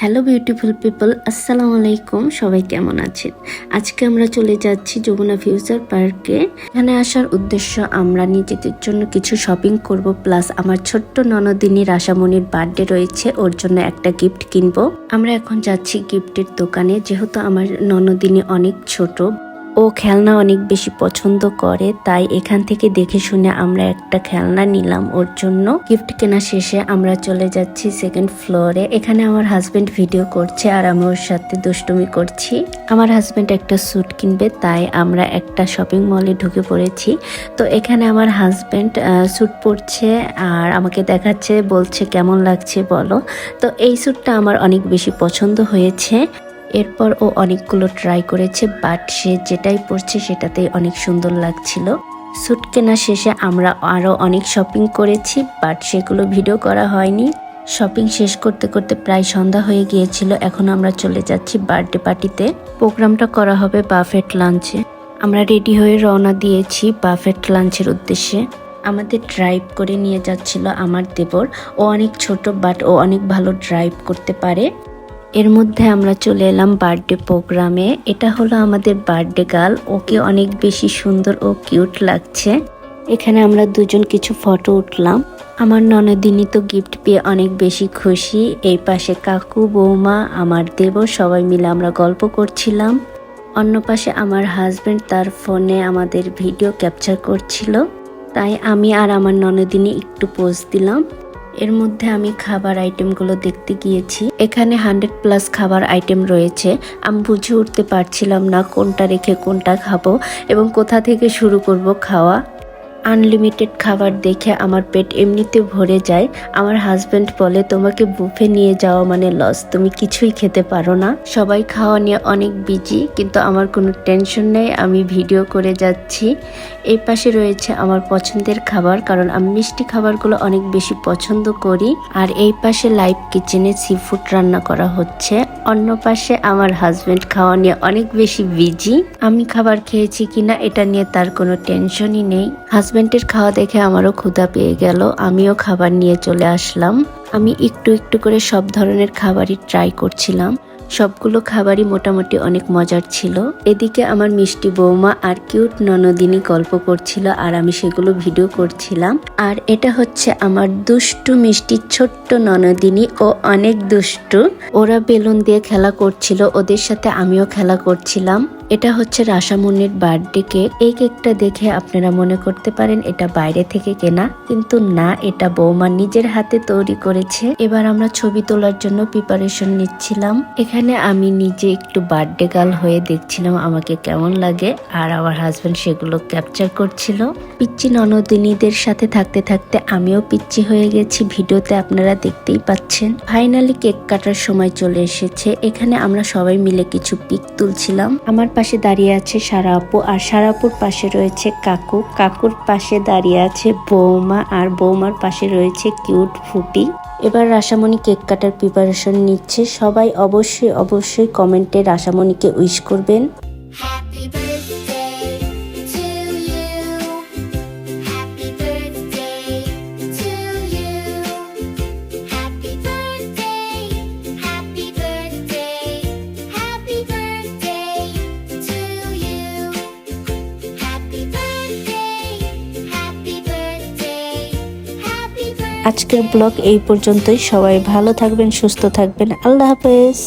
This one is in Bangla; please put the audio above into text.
হ্যালো বিউটিফুল পিপল, আসসালামু আলাইকুম। সবাই কেমন আছেন? আজকে আমরা চলে যাচ্ছি যমুনা ফিউচার পার্কে। এখানে আসার উদ্দেশ্য আমরা নিজেদের জন্য কিছু শপিং করব, প্লাস আমার ছোট্ট ননদিনীর আশামণির বার্থডে রয়েছে, ওর জন্য একটা গিফট কিনবো। আমরা এখন যাচ্ছি গিফটের দোকানে, যেহেতু আমার ননদিনী অনেক ছোট, ও খেলনা অনেক বেশি পছন্দ করে, তাই এখান থেকে দেখে শুনে আমরা একটা খেলনা নিলাম ওর জন্য। গিফট কেনা শেষে আমরা চলে যাচ্ছি সেকেন্ড ফ্লোরে। এখানে আমার হাজবেন্ড ভিডিও করছে আর আমি ওর সাথে দুষ্টুমি করছি। আমার হাজবেন্ড একটা স্যুট কিনবে, তাই আমরা একটা শপিং মলে ঢুকে পড়েছি। তো এখানে আমার হাজবেন্ড স্যুট পরছে আর আমাকে দেখাচ্ছে, বলছে কেমন লাগছে বলো। তো এই স্যুটটা আমার অনেক বেশি পছন্দ হয়েছে। এরপর ও অনেকগুলো ট্রাই করেছে, বাট সে যেটাই পরছে সেটাতেই অনেক সুন্দর লাগছিল। স্যুট কেনা শেষে আমরা আরও অনেক শপিং করেছি, বাট সেগুলো ভিডিও করা হয়নি। শপিং শেষ করতে করতে প্রায় সন্ধ্যা হয়ে গিয়েছিল। এখন আমরা চলে যাচ্ছি বার্থডে পার্টিতে। প্রোগ্রামটা করা হবে বাফেট লাঞ্চে। আমরা রেডি হয়ে রওনা দিয়েছি বাফেট লাঞ্চের উদ্দেশ্যে। আমাদের ড্রাইভ করে নিয়ে যাচ্ছিল আমার দেবর। ও অনেক ছোট, বাট ও অনেক ভালো ড্রাইভ করতে পারে। এর মধ্যে আমরা চলে এলাম বার্থডে প্রোগ্রামে। এটা হলো আমাদের বার্থডে গার্ল, ওকে অনেক বেশি সুন্দর ও কিউট লাগছে। এখানে আমরা দুজন কিছু ফটো উঠলাম। আমার ননদিনী তো গিফট পেয়ে অনেক বেশি খুশি। এই পাশে কাকু, বৌমা, আমার দেবর সবাই মিলে আমরা গল্প করছিলাম। অন্য পাশে আমার হাজবেন্ড তার ফোনে আমাদের ভিডিও ক্যাপচার করছিল, তাই আমি আর আমার ননদিনী একটু পোজ দিলাম। এর মধ্যে আমি খাবার আইটেমগুলো দেখতে গিয়েছি। এখানে 100+ খাবার আইটেম রয়েছে। আমি বুঝে উঠতে পারছিলাম না কোনটা রেখে কোনটা খাবো এবং কোথা থেকে শুরু করব খাওয়া। আনলিমিটেড খাবার দেখে আমার পেট এমনিতে ভরে যায়। আমার হাজবেন্ড বলে, তোমাকে বুফে নিয়ে যাওয়া মানে লস, তুমি কিছুই খেতে পারো না। সবাই খাওয়া নিয়ে অনেক বিজি, কিন্তু আমার কোনো টেনশন নেই, আমি ভিডিও করে যাচ্ছি। এই পাশে রয়েছে আমার পছন্দের খাবার, কারণ আমি মিষ্টি খাবারগুলো অনেক বেশি পছন্দ করি। আর এই পাশে লাইভ কিচেনে সি ফুড রান্না করা হচ্ছে। অন্য পাশে আমার হাজবেন্ড খাওয়া নিয়ে অনেক বেশি বিজি। আমি খাবার খেয়েছি কিনা এটা নিয়ে তার কোনো টেনশনই নেই। হাজবেন্ডের খাওয়া দেখে আমারও ক্ষুধা পেয়ে গেল, আমিও খাবার নিয়ে চলে আসলাম। আমি একটু একটু করে সব ধরনের খাবারই ট্রাই করছিলাম। সবগুলো খাবারই মোটামুটি অনেক মজার ছিল। এদিকে আমার মিষ্টি বৌমা আর কিউট ননদিনী গল্প করছিল আর আমি সেগুলো ভিডিও করছিলাম। আর এটা হচ্ছে আমার দুষ্টু মিষ্টি ছোট্ট ননদিনী, ও অনেক দুষ্টু। ওরা বেলুন দিয়ে খেলা করছিল, ওদের সাথে আমিও খেলা করছিলাম। এটা হচ্ছে রাশামণির বার্থডে কেক। এই কেকটা দেখে আপনারা মনে করতে পারেন এটা বাইরে থেকে কেনা, কিন্তু না, এটা বৌমা নিজের হাতে তৈরি করেছে। এবার আমরা ছবি তোলার জন্য প্রিপারেশন নিচ্ছিলাম। এখানে আমি নিজে একটু বার্থডে গার্ল হয়ে দেখছিলাম আমাকে কেমন লাগে, আর আমার হাজবেন্ড সেগুলো ক্যাপচার করছিল। পিচ্চি ননদিনীদের সাথে থাকতে থাকতে আমিও পিচ্চি হয়ে গেছি, ভিডিওতে আপনারা দেখতেই পাচ্ছেন। ফাইনালি কেক কাটার সময় চলে এসেছে। এখানে আমরা সবাই মিলে কিছু পিক তুলছিলাম। আমার পাশে দাঁড়িয়ে আছে সারা আপু, আর সারা আপুর পাশে রয়েছে কাকু, কাকুর পাশে দাঁড়িয়ে আছে বৌমা, আর বৌমার পাশে রয়েছে কিউট ফুপি। এবার রাশামণি কেক কাটার প্রিপারেশন নিচ্ছে। সবাই অবশ্যই অবশ্যই কমেন্টে রাশামণিকে উইশ করবেন। আজকের ব্লগ এই পর্যন্তই। সবাই ভালো থাকবেন, সুস্থ থাকবেন। আল্লাহ হাফেজ।